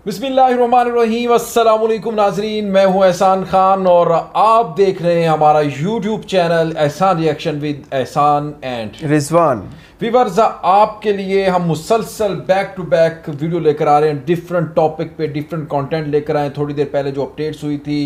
बिस्मिल्लाहिर्रहमानिर्रहीम, अस्सलाम वालेकुम नाजरीन, मैं हूं एहसान खान और आप देख रहे हैं हमारा यूट्यूब चैनल एहसान रिएक्शन विद एहसान एंड रिजवान। व्यूअर्स, आपके लिए हम मुसलसल बैक टू बैक वीडियो लेकर आ रहे हैं, डिफरेंट टॉपिक पे डिफरेंट कंटेंट लेकर आए। थोड़ी देर पहले जो अपडेट्स हुई थी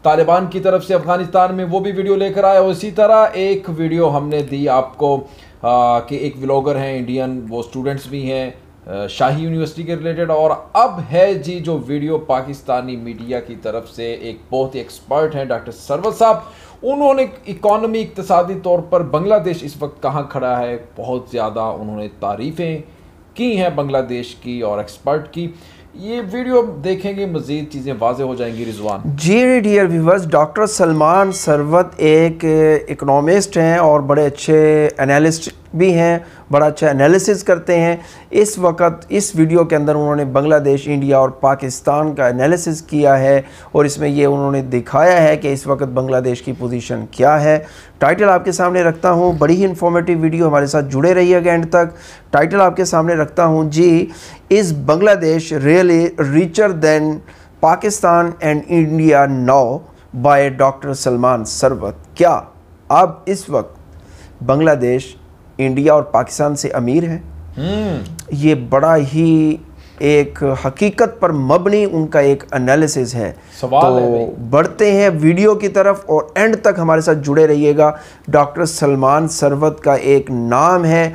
तालिबान की तरफ से अफगानिस्तान में, वो भी वीडियो लेकर आए। और इसी तरह एक वीडियो हमने दी आपको कि एक व्लॉगर हैं इंडियन, वो स्टूडेंट्स भी हैं शाही यूनिवर्सिटी के रिलेटेड। और अब है जी जो वीडियो पाकिस्तानी मीडिया की तरफ से एक बहुत ही एक्सपर्ट हैं डॉक्टर सरवत साहब, उन्होंने इकॉनमी इक्तिसादी तौर पर बांग्लादेश इस वक्त कहाँ खड़ा है, बहुत ज़्यादा उन्होंने तारीफ़ें की हैं बांग्लादेश की और एक्सपर्ट की। ये वीडियो देखेंगे मज़ीद चीज़ें वाज़ेह हो जाएंगी। Rizwan ji dear viewers, doctor Salman Sarwat एक इकोनॉमिस्ट हैं और बड़े अच्छे एनालिस्ट भी हैं, बड़ा अच्छा एनालिसिस करते हैं। इस वक्त इस वीडियो के अंदर उन्होंने बांग्लादेश, इंडिया और पाकिस्तान का एनालिसिस किया है और इसमें ये उन्होंने दिखाया है कि इस वक्त बांग्लादेश की पोजीशन क्या है। टाइटल आपके सामने रखता हूँ, बड़ी ही इन्फॉर्मेटिव वीडियो, हमारे साथ जुड़े रहिएगा एंड तक। टाइटल आपके सामने रखता हूँ जी, is Bangladesh really richer than Pakistan and India now by doctor Salman Sarwat. क्या अब इस वक्त बांग्लादेश इंडिया और पाकिस्तान से अमीर है? ये बड़ा ही एक हकीकत पर मबनी उनका एक एनालिसिस है। सवाल तो है बढ़ते हैं वीडियो की तरफ और एंड तक हमारे साथ जुड़े रहिएगा। डॉक्टर सलमान सरवत का एक नाम है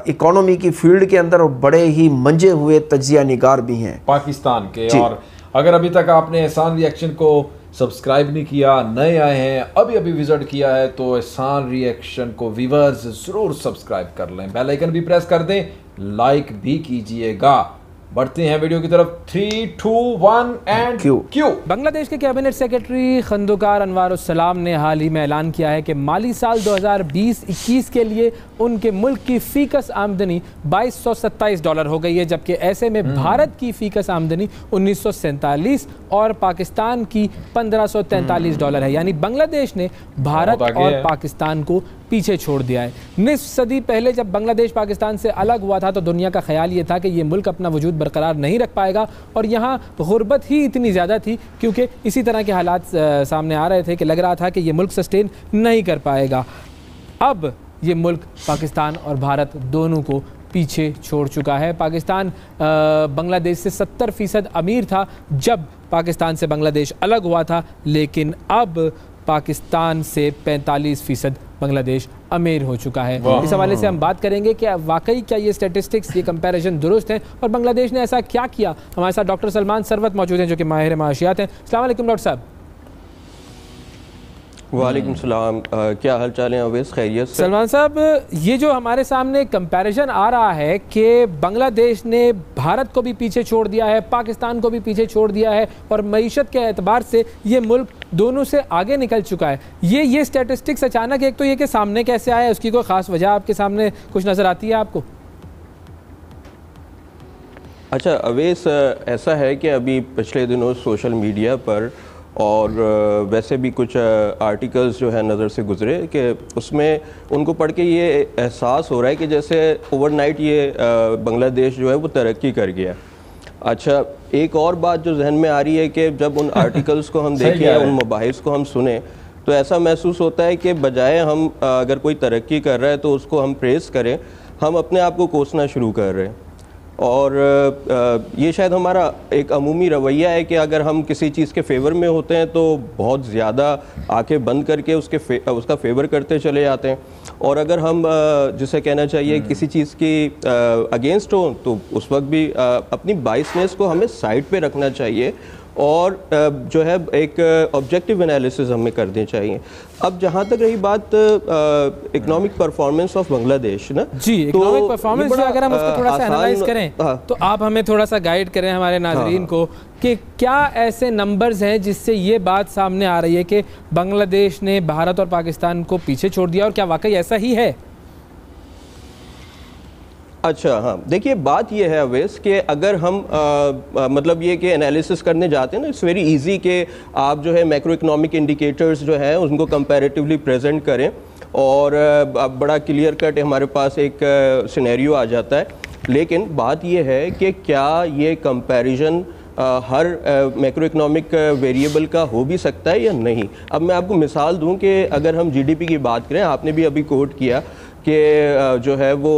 इकोनॉमी की फील्ड के अंदर और बड़े ही मंजे हुए तज्जिया निगार भी हैं पाकिस्तान के। और अगर अभी तक आपने एहसान रिएक्शन को सब्सक्राइब नहीं किया, नए आए हैं, अभी अभी विजिट किया है, तो एहसान रिएक्शन को व्यूअर्स ज़रूर सब्सक्राइब कर लें, बेल आइकन भी प्रेस कर दें, लाइक भी कीजिएगा। बढ़ते हैं वीडियो की तरफ। 3, 2, 1 एंड क्यू। बांग्लादेश के कैबिनेट सेक्रेटरी खंदकार अनवारुस्सलाम ने हाल ही में ऐलान किया है कि माली साल 2020-21 के लिए उनके मुल्क की फीकस आमदनी $2227 हो गई है, जबकि ऐसे में भारत की फीकस आमदनी 1947 और पाकिस्तान की $1543 है। यानी बांग्लादेश ने भारत और पाकिस्तान को पीछे छोड़ दिया है। निस्फ सदी पहले जब बांग्लादेश पाकिस्तान से अलग हुआ था तो दुनिया का ख्याल ये था कि ये मुल्क अपना वजूद बरकरार नहीं रख पाएगा और यहाँ गुर्बत ही इतनी ज़्यादा थी, क्योंकि इसी तरह के हालात सामने आ रहे थे कि लग रहा था कि ये मुल्क सस्टेन नहीं कर पाएगा। अब ये मुल्क पाकिस्तान और भारत दोनों को पीछे छोड़ चुका है। पाकिस्तान बांग्लादेश से 70% अमीर था जब पाकिस्तान से बांग्लादेश अलग हुआ था, लेकिन अब पाकिस्तान से 45% बांग्लादेश अमीर हो चुका है। इस हवाले से हम बात करेंगे कि वाकई क्या ये स्टैटिस्टिक्स, ये कंपैरिजन दुरुस्त हैं और बांग्लादेश ने ऐसा क्या किया। हमारे साथ डॉक्टर सलमान सरवत मौजूद हैं जो कि माहिर माशियात हैं। अस्सलाम वालेकुम डॉक्टर साहब। वालेकुम सलाम, क्या हाल चाल है अवैस, खैरियत से? सलमान साहब, ये जो हमारे सामने कंपैरिजन आ रहा है कि बांग्लादेश ने भारत को भी पीछे छोड़ दिया है, पाकिस्तान को भी पीछे छोड़ दिया है और मईशत के एतबार से ये मुल्क दोनों से आगे निकल चुका है, ये स्टैटिस्टिक्स अचानक एक तो ये कि सामने कैसे आया, उसकी कोई ख़ास वजह आपके सामने कुछ नज़र आती है आपको? अच्छा अवैस, ऐसा है कि अभी पिछले दिनों सोशल मीडिया पर और वैसे भी कुछ आर्टिकल्स जो है नज़र से गुज़रे कि उसमें उनको पढ़ के ये एहसास हो रहा है कि जैसे ओवरनाइट ये बांग्लादेश जो है वो तरक्की कर गया। अच्छा, एक और बात जो जहन में आ रही है कि जब उन आर्टिकल्स को हम देखें या उन मुबाहिस को हम सुने तो ऐसा महसूस होता है कि बजाय हम अगर कोई तरक्की कर रहा है तो उसको हम प्रेस करें, हम अपने आप को कोसना शुरू कर रहे हैं। और ये शायद हमारा एक अमूमी रवैया है कि अगर हम किसी चीज़ के फेवर में होते हैं तो बहुत ज़्यादा आंखें बंद करके उसका फेवर करते चले जाते हैं, और अगर हम जिसे कहना चाहिए किसी चीज़ की अगेंस्ट हो तो उस वक्त भी अपनी बाइसनेस को हमें साइड पे रखना चाहिए और जो है एक ऑब्जेक्टिव एनालिसिस हमें करनी चाहिए। अब जहाँ तक रही बात इकोनॉमिक परफॉर्मेंस ऑफ बांग्लादेश ना जी, इकोनॉमिक परफॉर्मेंस अगर हम उसको थोड़ा सा एनालाइज करें तो आप हमें थोड़ा सा गाइड करें हमारे नाजरीन को कि क्या ऐसे नंबर्स हैं जिससे ये बात सामने आ रही है कि बांग्लादेश ने भारत और पाकिस्तान को पीछे छोड़ दिया, और क्या वाकई ऐसा ही है? अच्छा हाँ, देखिए बात ये है अवैस कि अगर हम मतलब ये कि एनालिसिस करने जाते हैं ना, इट्स वेरी इजी कि आप जो है मैक्रो इकोनॉमिक इंडिकेटर्स जो है उनको कंपैरेटिवली प्रेजेंट करें और बड़ा क्लियर कट हमारे पास एक सिनेरियो आ जाता है। लेकिन बात ये है कि क्या ये कंपैरिजन हर मैक्रो इकोनॉमिक वेरिएबल का हो भी सकता है या नहीं। अब मैं आपको मिसाल दूं कि अगर हम जीडीपी की बात करें, आपने भी अभी कोट किया कि जो है वो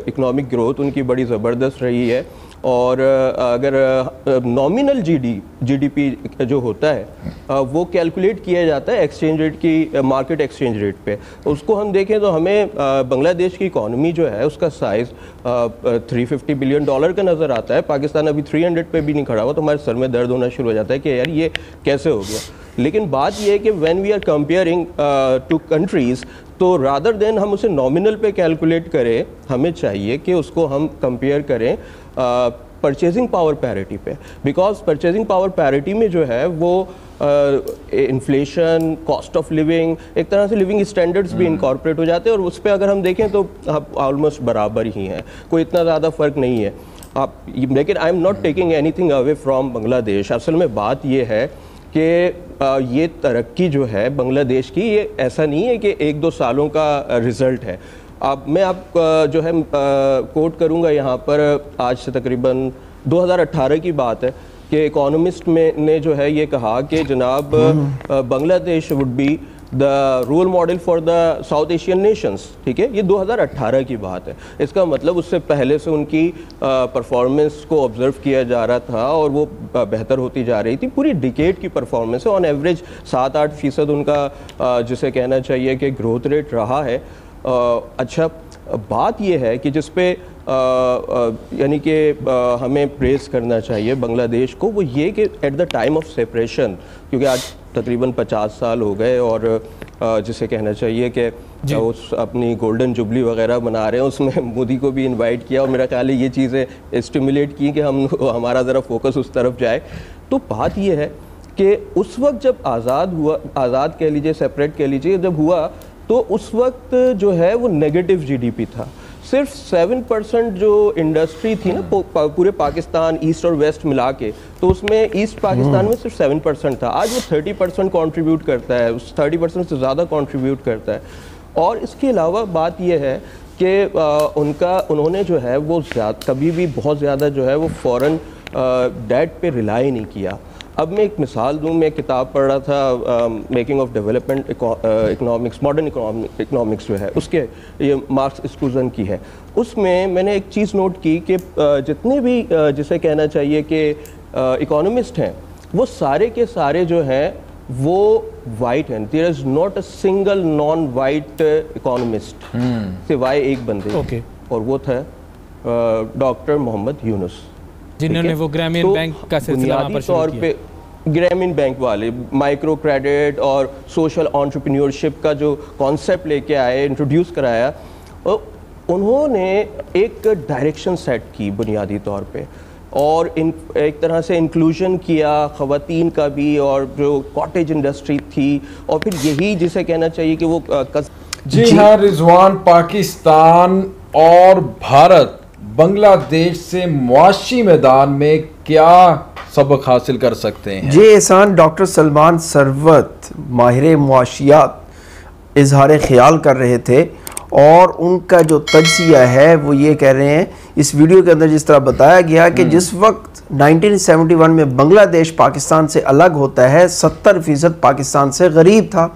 इकोनॉमिक ग्रोथ उनकी बड़ी ज़बरदस्त रही है, और अगर नॉमिनल जीडीपी जो होता है वो कैलकुलेट किया जाता है एक्सचेंज रेट की, मार्केट एक्सचेंज रेट पे। उसको हम देखें तो हमें बांग्लादेश की इकॉनमी जो है उसका साइज़ $350 बिलियन का नज़र आता है। पाकिस्तान अभी 300 पे भी नहीं खड़ा हुआ, तो हमारे सर में दर्द होना शुरू हो जाता है कि यार ये कैसे हो गया। लेकिन बात ये है कि when we are comparing two countries, तो रादर देन हम उसे नॉमिनल पे कैलकुलेट करें, हमें चाहिए कि उसको हम कंपेयर करें परचेजिंग पावर पैरिटी पे, बिकॉज परचेजिंग पावर पैरिटी में जो है वो इन्फ्लेशन, कॉस्ट ऑफ लिविंग, एक तरह से लिविंग स्टैंडर्ड्स भी इनकॉर्पोरेट हो जाते हैं, और उस पर अगर हम देखें तो ऑलमोस्ट बराबर ही हैं, कोई इतना ज़्यादा फ़र्क नहीं है। लेकिन I am not taking anything away from Bangladesh. असल में बात ये है कि ये तरक्की जो है बांग्लादेश की, ये ऐसा नहीं है कि 1-2 सालों का रिज़ल्ट है। अब मैं आप जो है कोट करूँगा यहाँ पर, आज से तकरीबन 2018 की बात है कि इकोनॉमिस्ट ने जो है ये कहा कि जनाब Bangladesh would be the role model for the South Asian nations. ठीक है, ये 2018 की बात है। इसका मतलब उससे पहले से उनकी परफॉर्मेंस को ऑब्जर्व किया जा रहा था और वो बेहतर होती जा रही थी। पूरी डिकेड की परफॉर्मेंस है, ऑन एवरेज 7-8% उनका जिसे कहना चाहिए कि ग्रोथ रेट रहा है। अच्छा, बात यह है कि जिस पे यानी कि हमें प्रेस करना चाहिए बांग्लादेश को, वो ये कि at the time of separation, क्योंकि आज तकरीबन 50 साल हो गए और जिसे कहना चाहिए कि उस अपनी गोल्डन जुबली वगैरह बना रहे हैं, उसमें मोदी को भी इनवाइट किया और मेरा ख्याल है ये चीज़ें स्टिमुलेट की कि हमारा ज़रा फोकस उस तरफ जाए। तो बात ये है कि उस वक्त जब आज़ाद कह लीजिए, सेपरेट कह लीजिए, जब हुआ तो उस वक्त जो है वो नेगेटिव जीडीपी था। सिर्फ 7% जो इंडस्ट्री थी ना पूरे पाकिस्तान ईस्ट और वेस्ट मिला के, तो उसमें ईस्ट पाकिस्तान में सिर्फ 7% था। आज वो 30% कंट्रीब्यूट करता है, उस 30% से ज़्यादा कंट्रीब्यूट करता है। और इसके अलावा बात यह है कि उन्होंने जो है वो कभी भी बहुत ज़्यादा जो है वो फॉरेन डेट पे रिलाई नहीं किया। अब मैं एक मिसाल दूं, मैं किताब पढ़ रहा था making of development economics, modern economics जो है उसके, ये मार्क्स स्कूजन की है। उसमें मैंने एक चीज़ नोट की कि जितने भी जिसे कहना चाहिए कि इकोनॉमिस्ट हैं, वो सारे के सारे जो हैं वो वाइट हैं। There is not a single non white economist सिवाय एक बंदे, और वो था डॉक्टर मोहम्मद यूनुस, जिन्होंने वो ग्रामीण बैंक का सिलसिला वहाँ पर शुरू किया। ग्रामीण बैंक वाले माइक्रो क्रेडिट और सोशल एंटरप्रेन्योरशिप का जो कॉन्सेप्ट लेके आए, इंट्रोड्यूस कराया, उन्होंने एक डायरेक्शन सेट की बुनियादी तौर पे, और एक तरह से इंक्लूजन किया ख़वातीन का भी, और जो कॉटेज इंडस्ट्री थी, और फिर यही जिसे कहना चाहिए कि वो जी हाँ रिजवान, पाकिस्तान और भारत बांग्लादेश से मुआशी मैदान में क्या सबक हासिल कर सकते हैं? जी एहसान, डॉक्टर सलमान सरवत माहिर मुआशियात इजहार ख्याल कर रहे थे, और उनका जो तज्जिया है वो ये कह रहे हैं, इस वीडियो के अंदर जिस तरह बताया गया कि जिस वक्त 1971 में बांग्लादेश पाकिस्तान से अलग होता है, 70% पाकिस्तान से गरीब था।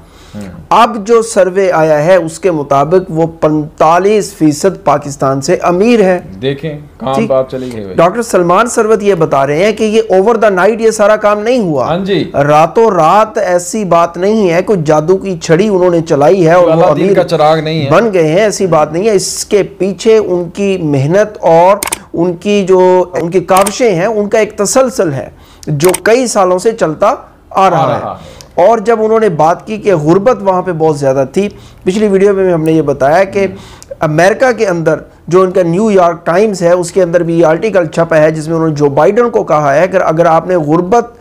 अब जो सर्वे आया है उसके मुताबिक वो 45% पाकिस्तान से अमीर है। देखें कहाँ बात चली गई। डॉक्टर सलमान सरवत ये बता रहे हैं कि ये ओवर द नाइट ये सारा काम नहीं हुआ। हाँ जी, रातों रात ऐसी बात नहीं है, कोई जादू की छड़ी उन्होंने चलाई है और वो अमीर का चिराग नहीं है, बन गए हैं, ऐसी बात नहीं है। इसके पीछे उनकी मेहनत और उनकी काविशें हैं, उनका एक तसलसल है जो कई सालों से चलता आ रहा है। और जब उन्होंने बात की कि गुर्बत वहाँ पे बहुत ज़्यादा थी, पिछली वीडियो में हमने ये बताया कि अमेरिका के अंदर जो उनका न्यूयॉर्क टाइम्स है उसके अंदर भी आर्टिकल छपा है जिसमें उन्होंने जो बाइडन को कहा है कि अगर आपने गुर्बत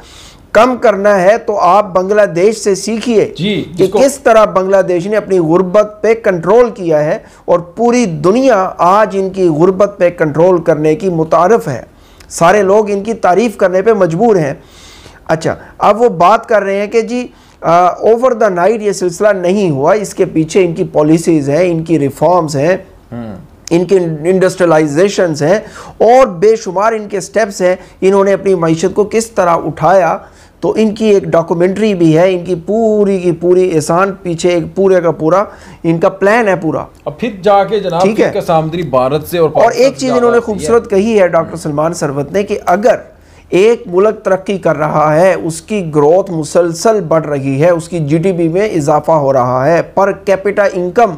कम करना है तो आप बांग्लादेश से सीखिए कि किस तरह बांग्लादेश ने अपनी गुर्बत पे कंट्रोल किया है, और पूरी दुनिया आज इनकी गुर्बत पे कंट्रोल करने की मुतारिफ है। सारे लोग इनकी तारीफ़ करने पे मजबूर हैं। अच्छा, अब वो बात कर रहे हैं कि जी ओवर द नाइट ये सिलसिला नहीं हुआ, इसके पीछे इनकी पॉलिसीज़ हैं, इनकी रिफॉर्म्स हैं। इनके इंडस्ट्रियलाइजेशंस हैं और बेशुमार इनके स्टेप्स हैं, इन्होंने अपनी मईशत को किस तरह उठाया। तो इनकी एक डॉक्यूमेंट्री भी है, इनकी पूरी की पूरी एहसान पीछे एक पूरे का पूरा इनका प्लान है पूरा। अब फिर जाके जनाब ठीक है, आमदनी भारत से और एक चीज़ इन्होंने खूबसूरत कही है डॉक्टर सलमान सरवत ने कि अगर एक मुल्क तरक्की कर रहा है, उसकी ग्रोथ मुसलसल बढ़ रही है, उसकी जीडीपी में इजाफा हो रहा है, पर कैपिटा इनकम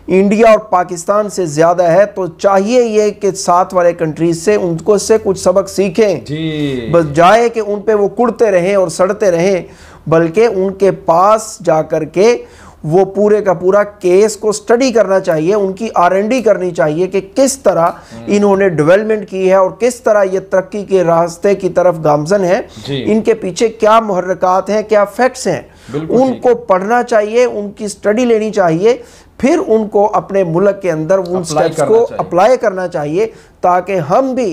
इंडिया और पाकिस्तान से ज़्यादा है, तो चाहिए ये कि साथ वाले कंट्रीज से उनको से कुछ सबक सीखें जी। बस जाए कि उन पे वो कुड़ते रहें और सड़ते रहें, बल्कि उनके पास जाकर के वो पूरे का पूरा केस को स्टडी करना चाहिए, उनकी R&D करनी चाहिए कि किस तरह इन्होंने डेवलपमेंट की है और किस तरह ये तरक्की के रास्ते की तरफ गामजन है, इनके पीछे क्या मुहर्रकात हैं, क्या फैक्ट्स हैं, उनको पढ़ना चाहिए, उनकी स्टडी लेनी चाहिए, फिर उनको अपने मुल्क के अंदर उन स्टेप्स को अप्लाई करना चाहिए, ताकि हम भी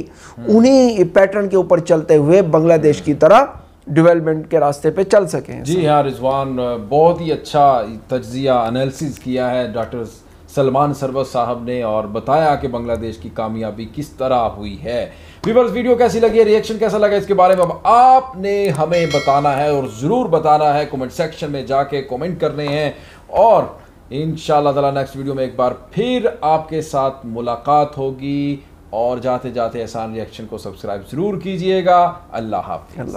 उन्हीं पैटर्न के ऊपर चलते हुए बांग्लादेश की तरह डेवलपमेंट के रास्ते पे चल सकें। जी हाँ रिजवान, बहुत ही अच्छा तज्जिया एनालिसिस किया है डॉक्टर सलमान सरवत साहब ने और बताया कि बांग्लादेश की कामयाबी किस तरह हुई है। व्यूअर्स, वीडियो कैसी लगी, रिएक्शन कैसा लगा, इसके बारे में अब आपने हमें बताना है और ज़रूर बताना है, कमेंट सेक्शन में जाके कमेंट करने हैं और इंशाअल्लाह ताला नेक्स्ट वीडियो में एक बार फिर आपके साथ मुलाकात होगी। और जाते जाते एहसान रिएक्शन को सब्सक्राइब ज़रूर कीजिएगा। अल्लाह हाफ़िज़।